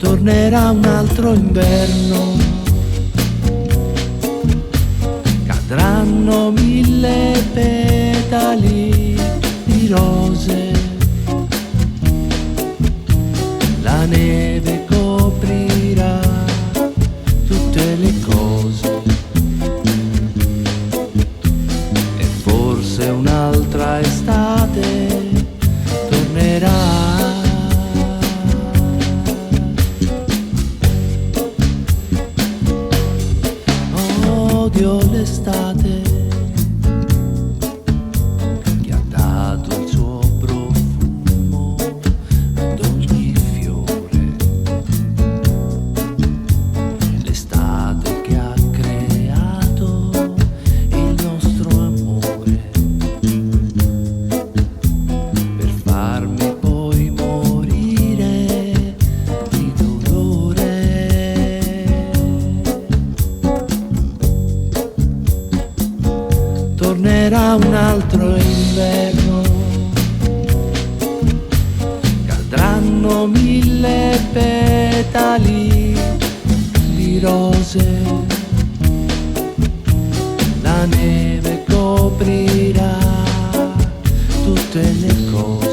tornerà un altro inverno, cadranno 1000 petali di rose, la neve coprirà tutte le cose e forse un'altra estate tornerà. Odio l'estate che ha dato il suo profumo ad ogni fiore, l'estate che ha creato il nostro amore, per farmi poi morire di dolore. Tornerà un altro inverno, cadranno 1000 petali di rose, la neve coprirà tutte le cose